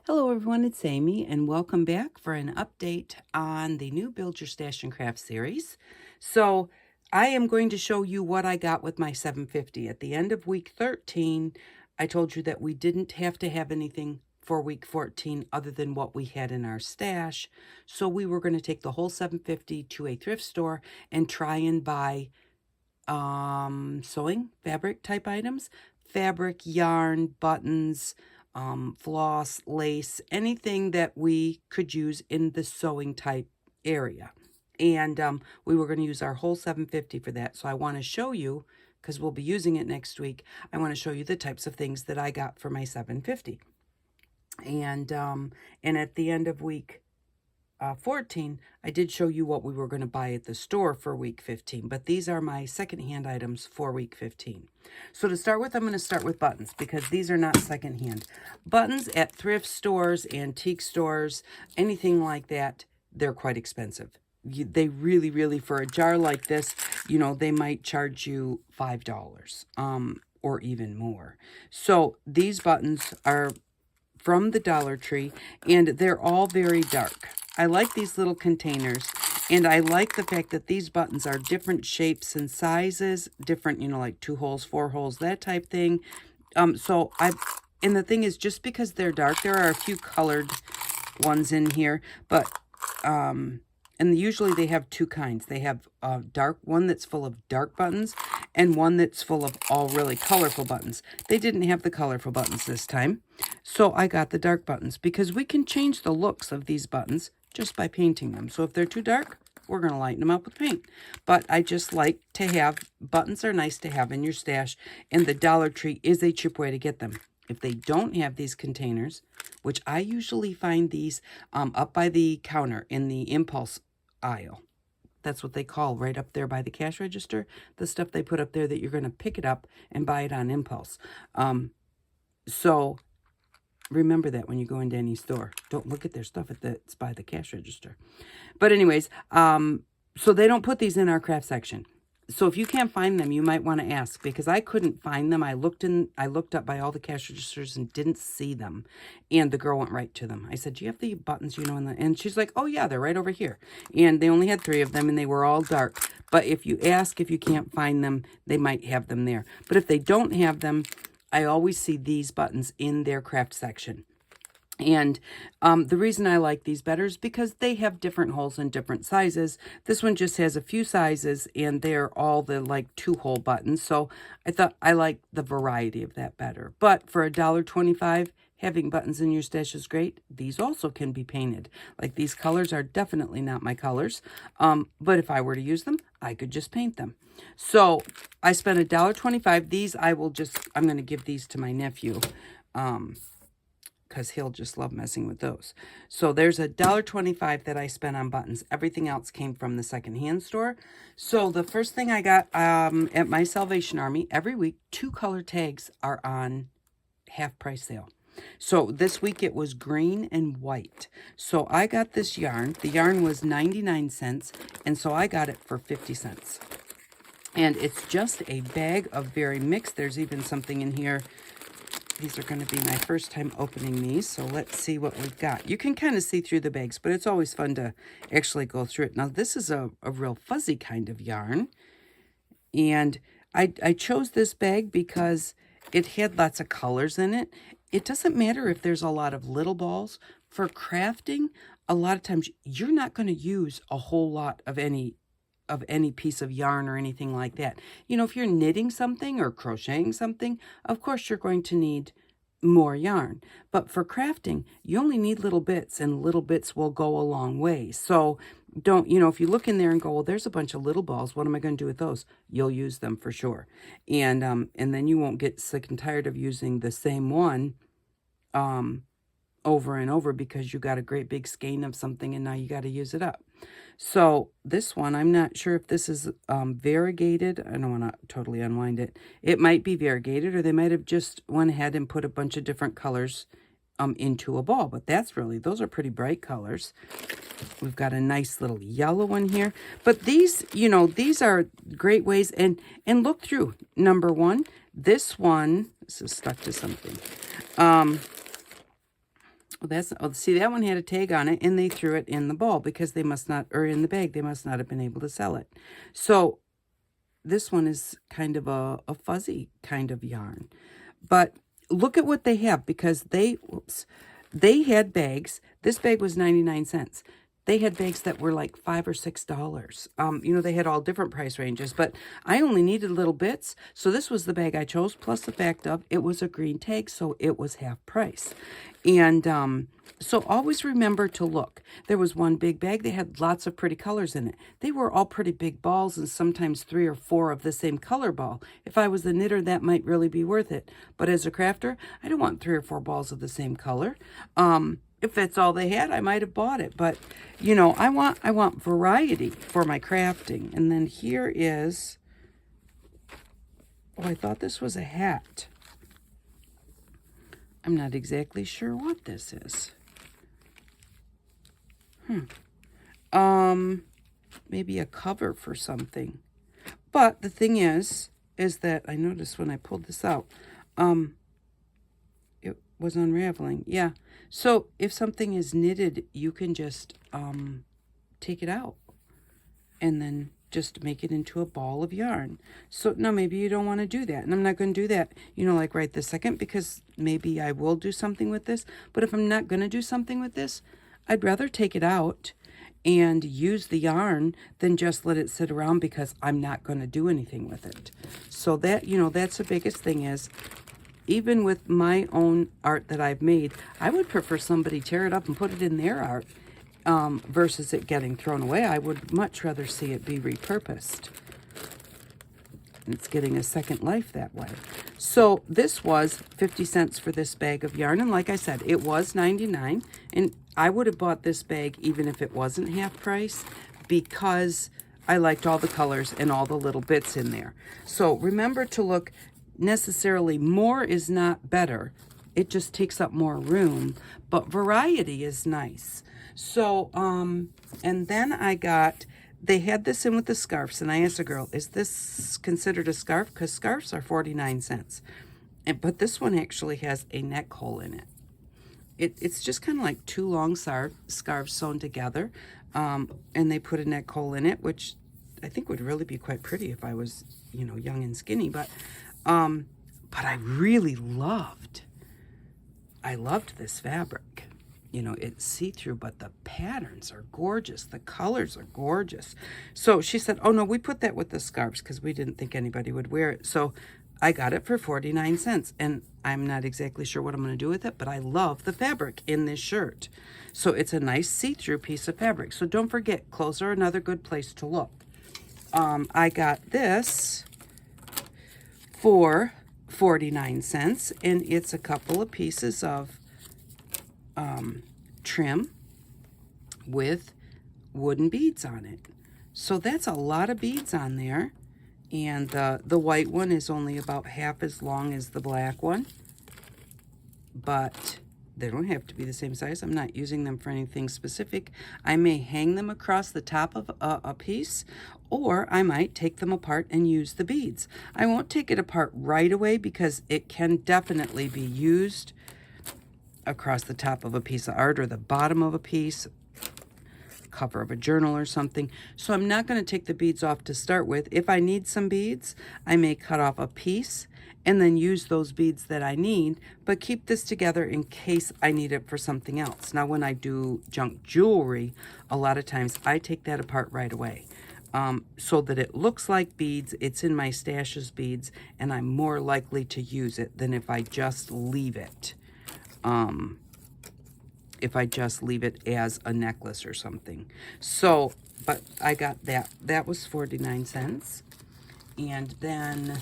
Hello everyone, it's Amy and welcome back for an update on the new Build Your Stash and Craft series. So I am going to show you what I got with my 750. At the end of week 13, I told you that we didn't have to have anything for week 14 other than what we had in our stash. So we were going to take the whole 750 to a thrift store and try and buy sewing, fabric type items, fabric, yarn, buttons, floss, lace, anything that we could use in the sewing type area. And we were going to use our whole 750 for that. So I want to show you, because we'll be using it next week, I want to show you the types of things that I got for my 750. And at the end of week 14, I did show you what we were going to buy at the store for week 15, but these are my secondhand items for week 15. So to start with, I'm going to start with buttons because these are not secondhand. Buttons at thrift stores, antique stores, anything like that, they're quite expensive. They really, for a jar like this, you know, they might charge you $5 or even more. So these buttons are from the Dollar Tree, and they're all very dark. I like these little containers, and I like the fact that these buttons are different shapes and sizes, different, you know, like 2 holes, 4 holes, that type thing. And the thing is, just because they're dark, there are a few colored ones in here, but, and usually they have 2 kinds. They have a dark one that's full of dark buttons and one that's full of all really colorful buttons. They didn't have the colorful buttons this time, so I got the dark buttons because we can change the looks of these buttons just by painting them. So if they're too dark, we're going to lighten them up with paint. But I just like to have, buttons are nice to have in your stash, and the Dollar Tree is a cheap way to get them. If they don't have these containers, which I usually find these up by the counter in the impulse aisle. That's what they call right up there by the cash register. The stuff they put up there that you're going to pick it up and buy it on impulse. So remember that when you go into any store. Don't look at their stuff that's by the cash register. But anyways, so they don't put these in our craft section. So if you can't find them, you might want to ask, because I couldn't find them. I looked up by all the cash registers and didn't see them. And the girl went right to them. I said, "Do you have the buttons, you know?" And she's like, "Oh yeah, they're right over here." And they only had 3 of them, and they were all dark. But if you ask, if you can't find them, they might have them there. But if they don't have them, I always see these buttons in their craft section. And the reason I like these better is because they have different holes and different sizes. This one just has a few sizes, and they're all the like 2-hole buttons. So I thought I like the variety of that better. But for $1.25, having buttons in your stash is great. These also can be painted. Like, these colors are definitely not my colors. But if I were to use them, I could just paint them. So I spent $1.25. These I'm going to give these to my nephew. Because he'll just love messing with those. So there's $1.25 that I spent on buttons. Everything else came from the secondhand store. So the first thing I got at my Salvation Army, every week, 2 color tags are on half price sale. So this week it was green and white. So I got this yarn. The yarn was 99 cents, and so I got it for 50 cents. And it's just a bag of very mixed. There's even something in here. These are going to be my first time opening these, so let's see what we've got. You can kind of see through the bags, but it's always fun to actually go through it. Now, this is a real fuzzy kind of yarn, and I chose this bag because it had lots of colors in it. It doesn't matter if there's a lot of little balls. For crafting, a lot of times you're not going to use a whole lot of any piece of yarn or anything like that. You know, if you're knitting something or crocheting something, of course you're going to need more yarn. But for crafting, you only need little bits, and little bits will go a long way. So don't, you know, if you look in there and go, "Well, there's a bunch of little balls, what am I going to do with those?" You'll use them for sure. And then you won't get sick and tired of using the same one over and over because you got a great big skein of something and now you got to use it up. So this one, I'm not sure if this is variegated. I don't want to totally unwind it. It might be variegated, or they might have just went ahead and put a bunch of different colors into a ball. But those are pretty bright colors. We've got a nice little yellow one here. But these, you know, these are great ways. And look through. Number one, this is stuck to something. Well, see, that one had a tag on it, and they threw it in the bowl because they must not, or in the bag, they must not have been able to sell it. So this one is kind of a fuzzy kind of yarn. But look at what they have, because they had bags. This bag was 99 cents. They had bags that were like $5 or $6. They had all different price ranges, but I only needed little bits. So this was the bag I chose, plus the fact of it was a green tag, so it was half price. And so always remember to look. There was one big bag. They had lots of pretty colors in it. They were all pretty big balls, and sometimes 3 or 4 of the same color ball. If I was the knitter, that might really be worth it. But as a crafter, I don't want 3 or 4 balls of the same color. If that's all they had, I might have bought it. But, I want variety for my crafting. And then here is, I thought this was a hat. I'm not exactly sure what this is. Maybe a cover for something. But the thing is that I noticed when I pulled this out, it was unraveling. Yeah. So if something is knitted, you can just take it out and then just make it into a ball of yarn. So no, maybe you don't want to do that. And I'm not going to do that, like right this second, because maybe I will do something with this. But if I'm not going to do something with this, I'd rather take it out and use the yarn than just let it sit around because I'm not going to do anything with it. So that, that's the biggest thing is, even with my own art that I've made, I would prefer somebody tear it up and put it in their art versus it getting thrown away. I would much rather see it be repurposed. It's getting a second life that way. So this was 50 cents for this bag of yarn. And like I said, it was 99. And I would have bought this bag even if it wasn't half price, because I liked all the colors and all the little bits in there. So remember to look. Necessarily more is not better. It just takes up more room, but variety is nice. So, and then they had this in with the scarves, and I asked the girl, is this considered a scarf? Because scarves are 49 cents. But this one actually has a neck hole in it. It's just kind of like 2 long scarves sewn together, and they put a neck hole in it, which I think would really be quite pretty if I was, young and skinny. But I really loved this fabric. It's see-through, but the patterns are gorgeous. The colors are gorgeous. So she said, oh no, we put that with the scarves because we didn't think anybody would wear it. So I got it for 49 cents, and I'm not exactly sure what I'm going to do with it, but I love the fabric in this shirt. So it's a nice see-through piece of fabric. So don't forget, clothes are another good place to look. I got this for 49 cents, and it's a couple of pieces of trim with wooden beads on it. So that's a lot of beads on there. And the white one is only about half as long as the black one, but they don't have to be the same size. I'm not using them for anything specific. I may hang them across the top of a piece, or I might take them apart and use the beads. I won't take it apart right away because it can definitely be used across the top of a piece of art or the bottom of a piece, cover of a journal or something. So I'm not going to take the beads off to start with. If I need some beads, I may cut off a piece and then use those beads that I need, but keep this together in case I need it for something else. Now, when I do junk jewelry, a lot of times I take that apart right away. So that it looks like beads, it's in my stash as beads, and I'm more likely to use it than if I just leave it. If I just leave it as a necklace or something. So, but I got that. That was 49 cents. And then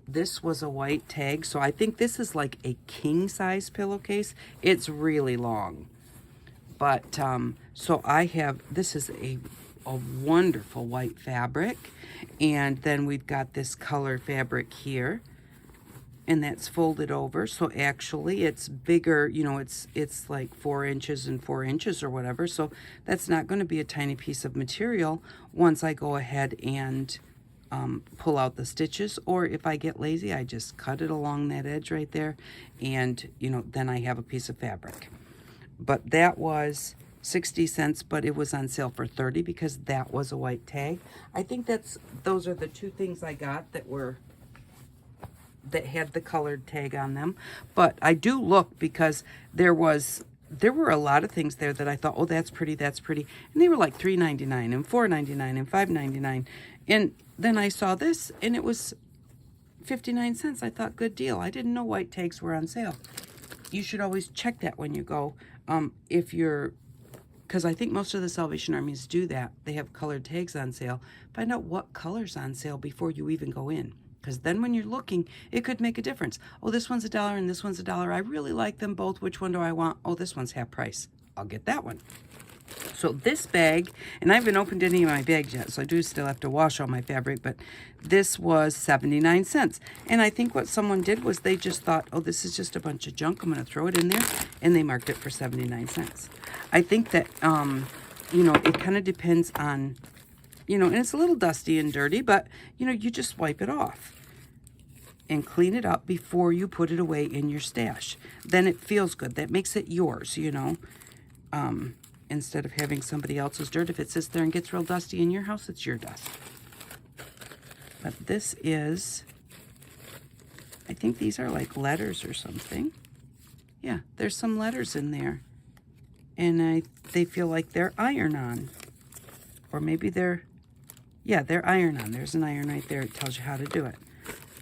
this was a white tag. So I think this is like a king size pillowcase. It's really long. But, so I have, this is a wonderful white fabric. And then we've got this color fabric here. And that's folded over, so actually it's bigger, it's like 4 inches and 4 inches or whatever, so that's not going to be a tiny piece of material once I go ahead and pull out the stitches, or if I get lazy, I just cut it along that edge right there, and, then I have a piece of fabric. But that was 60 cents, but it was on sale for 30 because that was a white tag. I think those are the two things I got that had the colored tag on them. But I do look because there were a lot of things there that I thought, oh, that's pretty, that's pretty. And they were like $3.99 and $4.99 and $5.99. And then I saw this and it was 59 cents. I thought, good deal. I didn't know white tags were on sale. You should always check that when you go. Because I think most of the Salvation Armies do that. They have colored tags on sale. Find out what color's on sale before you even go in. Because then when you're looking, it could make a difference. Oh, this one's $1 and this one's $1. I really like them both. Which one do I want? Oh, this one's half price. I'll get that one. So this bag, and I haven't opened any of my bags yet, so I do still have to wash all my fabric, but this was 79 cents. And I think what someone did was they just thought, oh, this is just a bunch of junk. I'm going to throw it in there. And they marked it for 79 cents. I think that, it kind of depends on, and it's a little dusty and dirty, but, you just wipe it off and clean it up before you put it away in your stash. Then it feels good. That makes it yours, instead of having somebody else's dirt. If it sits there and gets real dusty in your house, it's your dust. But this is, I think these are like letters or something. Yeah, there's some letters in there. And they feel like they're iron-on. Or maybe they're iron-on. There's an iron right there. It tells you how to do it.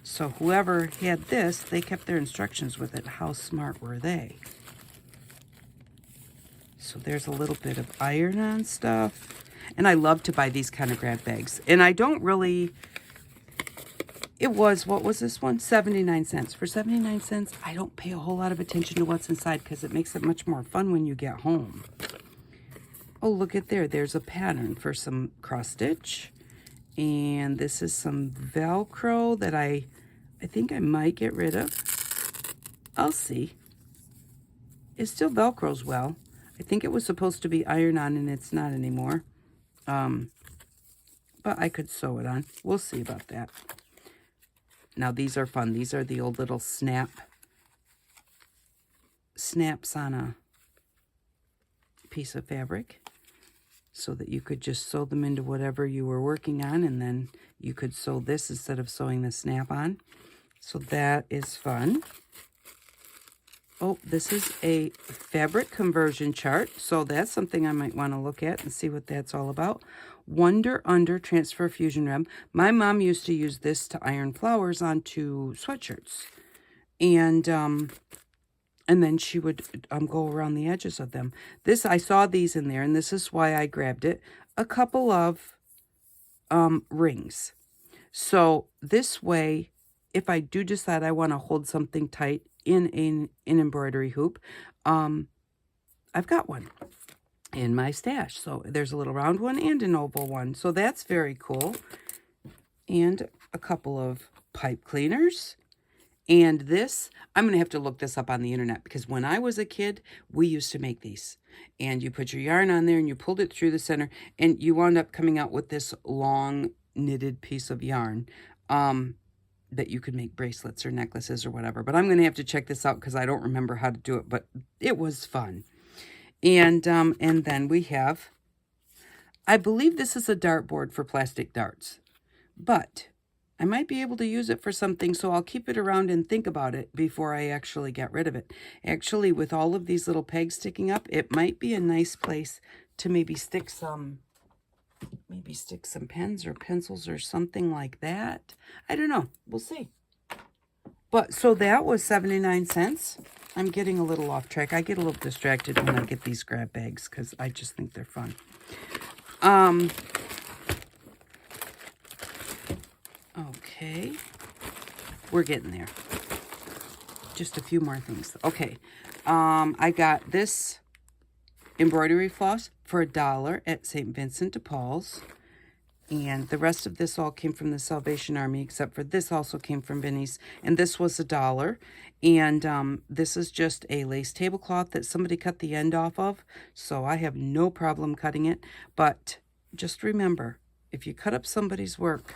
So whoever had this, they kept their instructions with it. How smart were they? So there's a little bit of iron-on stuff. And I love to buy these kind of grab bags. And I don't really... It was, what was this one? 79 cents. For 79 cents, I don't pay a whole lot of attention to what's inside because it makes it much more fun when you get home. Oh, look at there. There's a pattern for some cross-stitch. And this is some Velcro that I think I might get rid of. I'll see. It still Velcros well. I think it was supposed to be iron-on and it's not anymore. But I could sew it on. We'll see about that. Now these are fun. These are the old little snaps on a piece of fabric so that you could just sew them into whatever you were working on, and then you could sew this instead of sewing the snap on. So that is fun. Oh, this is a fabric conversion chart. So that's something I might want to look at and see what that's all about. Wonder Under Transfer Fusion Rem. My mom used to use this to iron flowers onto sweatshirts. And then she would go around the edges of them. I saw these in there, and this is why I grabbed it. A couple of rings. So this way, if I do decide I want to hold something tight in an embroidery hoop, I've got one in my stash. So there's a little round one and an oval one. So that's very cool. And a couple of pipe cleaners. And this, I'm going to have to look this up on the internet because when I was a kid, we used to make these. And you put your yarn on there and you pulled it through the center and you wound up coming out with this long knitted piece of yarn that you could make bracelets or necklaces or whatever. But I'm going to have to check this out because I don't remember how to do it, but it was fun. And then we have, I believe this is a dartboard for plastic darts, but I might be able to use it for something, so I'll keep it around and think about it before I actually get rid of it. Actually, with all of these little pegs sticking up, it might be a nice place to maybe stick some pens or pencils or something like that. I don't know. We'll see. But so that was 79 cents. I'm getting a little off track. I get a little distracted when I get these grab bags because I just think they're fun. Okay. We're getting there. Just a few more things. Okay. I got this embroidery floss for $1 at St. Vincent de Paul's. And the rest of this all came from the Salvation Army, except for this also came from Vinnie's. And this was $1. And this is just a lace tablecloth that somebody cut the end off of. So I have no problem cutting it. But just remember, if you cut up somebody's work,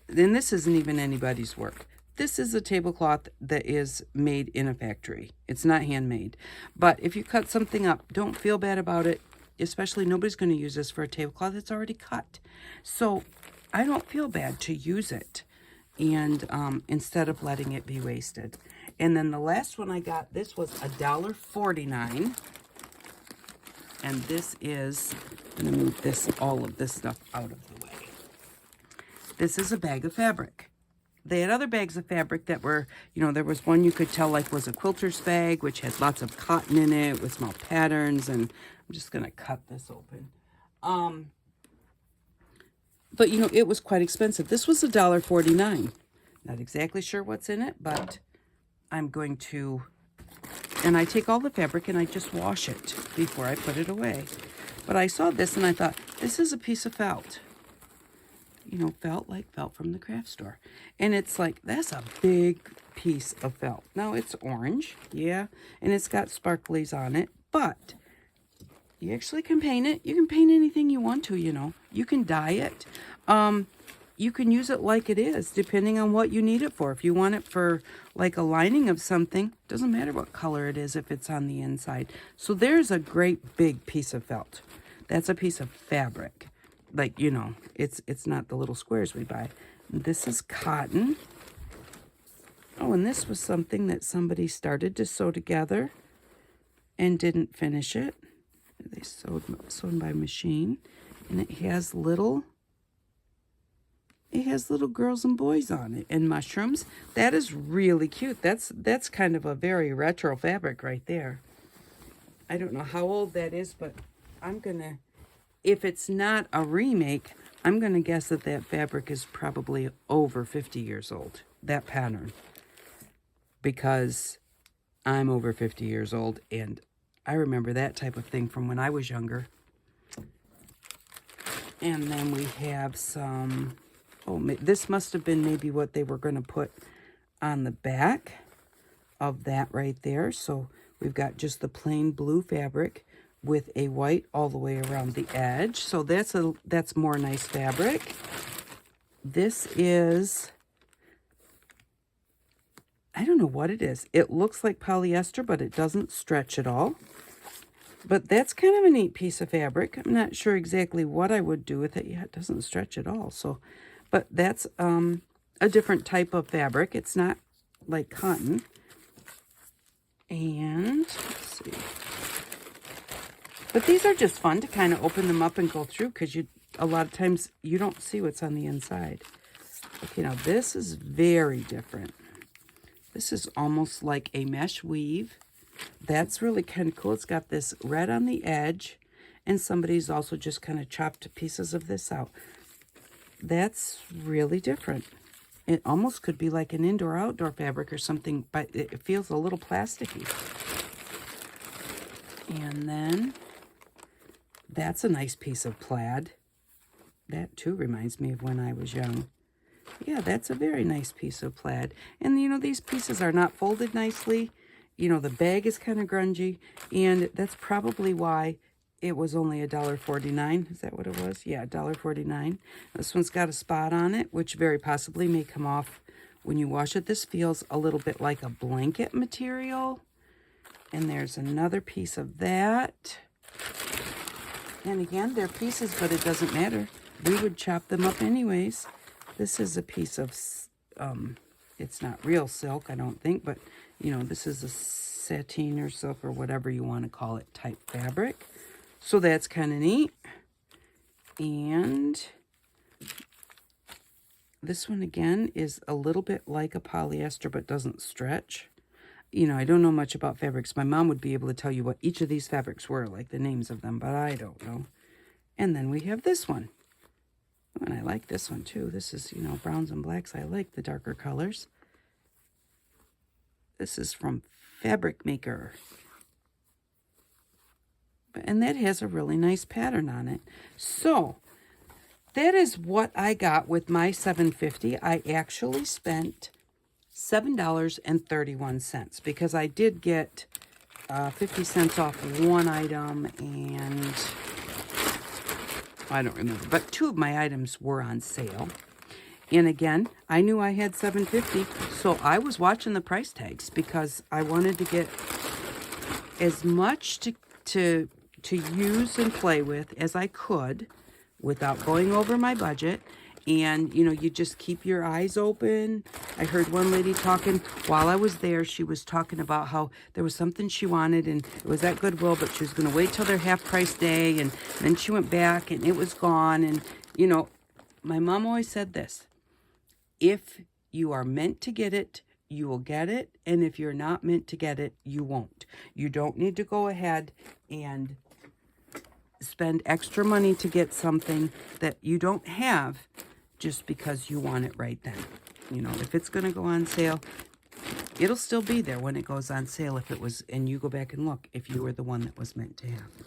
then this isn't even anybody's work. this is a tablecloth that is made in a factory. It's not handmade. But if you cut something up, don't feel bad about it. Especially nobody's going to use this for a tablecloth. It's already cut. So I don't feel bad to use it, and instead of letting it be wasted. And then the last one I got, this was $1.49. And this is, I'm going to move all of this stuff out of the way. This is a bag of fabric. They had other bags of fabric that were, there was one you could tell like was a quilter's bag, which had lots of cotton in it with small patterns. And I'm just going to cut this open. But, it was quite expensive. This was $1.49. Not exactly sure what's in it, but I'm going to, and I take all the fabric and I just wash it before I put it away. But I saw this and I thought, this is a piece of felt. Felt like felt from the craft store. And it's like, that's a big piece of felt. Now, it's orange, yeah, and it's got sparklies on it, but you actually can paint it. You can paint anything you want to, You can dye it. You can use it like it is, depending on what you need it for. If you want it for, like, a lining of something, doesn't matter what color it is if it's on the inside. So there's a great big piece of felt. That's a piece of fabric. Like, it's not the little squares we buy. This is cotton. Oh, and this was something that somebody started to sew together and didn't finish it. They sewn by machine. And it has little girls and boys on it and mushrooms. That is really cute. That's kind of a very retro fabric right there. I don't know how old that is, but I'm going to, if it's not a remake, I'm going to guess that fabric is probably over 50 years old, that pattern. Because I'm over 50 years old, and I remember that type of thing from when I was younger. And then we have some, this must have been maybe what they were going to put on the back of that right there. So we've got just the plain blue fabric with a white all the way around the edge. So that's more nice fabric. This is, I don't know what it is. It looks like polyester, but it doesn't stretch at all. But that's kind of a neat piece of fabric. I'm not sure exactly what I would do with it. Yeah, it doesn't stretch at all. So, but that's a different type of fabric. It's not like cotton. And let's see. But these are just fun to kind of open them up and go through, because a lot of times you don't see what's on the inside. Okay, now this is very different. This is almost like a mesh weave. That's really kind of cool. It's got this red on the edge, and somebody's also just kind of chopped pieces of this out. That's really different. It almost could be like an indoor-outdoor fabric or something, but it feels a little plasticky. And then that's a nice piece of plaid. That too reminds me of when I was young. Yeah, that's a very nice piece of plaid. And these pieces are not folded nicely. The bag is kind of grungy, and that's probably why it was only $1.49. Is that what it was? Yeah, $1.49. This one's got a spot on it, which very possibly may come off when you wash it. This feels a little bit like a blanket material. And there's another piece of that. And again, they're pieces, but it doesn't matter. We would chop them up anyways. This is a piece of, it's not real silk, I don't think, but, this is a sateen or silk or whatever you want to call it type fabric. So that's kind of neat. And this one, again, is a little bit like a polyester, but doesn't stretch. I don't know much about fabrics. My mom would be able to tell you what each of these fabrics were, like the names of them, but I don't know. And then we have this one. And I like this one too. This is, browns and blacks. I like the darker colors. This is from Fabric Maker. And that has a really nice pattern on it. So that is what I got with my $7.50. I actually spent $7.31 because I did get 50 cents off one item, and I don't remember, but two of my items were on sale. And again, I knew I had $7.50, so I was watching the price tags because I wanted to get as much to use and play with as I could without going over my budget. And, you know, you just keep your eyes open. I heard one lady talking while I was there. She was talking about how there was something she wanted and it was at Goodwill, but she was going to wait till their half price day. And then she went back and it was gone. And, you know, my mom always said this: if you are meant to get it, you will get it. And if you're not meant to get it, you won't. You don't need to go ahead and spend extra money to get something that you don't have just because you want it right then. You know, if it's going to go on sale, it'll still be there when it goes on sale if it was, and you go back and look if you were the one that was meant to have it.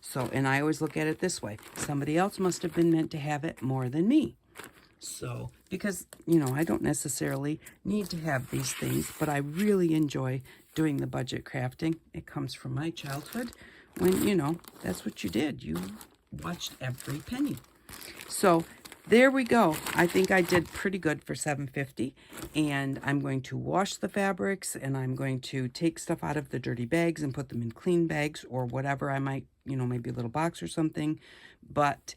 So, and I always look at it this way: somebody else must have been meant to have it more than me. So, because, you know, I don't necessarily need to have these things, but I really enjoy doing the budget crafting. It comes from my childhood when, you know, that's what you did. You watched every penny. So there we go. I think I did pretty good for $7.50, and I'm going to wash the fabrics, and I'm going to take stuff out of the dirty bags and put them in clean bags or whatever I might, you know, maybe a little box or something. But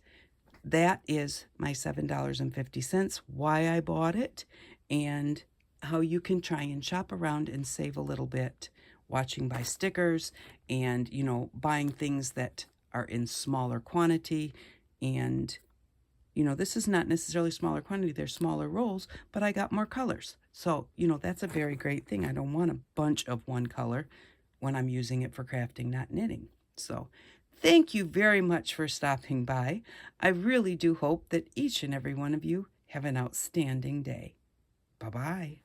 that is my $7.50, why I bought it, and how you can try and shop around and save a little bit watching by stickers and, you know, buying things that are in smaller quantity. And, you know, this is not necessarily smaller quantity. They're smaller rolls, but I got more colors. So, you know, that's a very great thing. I don't want a bunch of one color when I'm using it for crafting, not knitting. So thank you very much for stopping by. I really do hope that each and every one of you have an outstanding day. Bye-bye.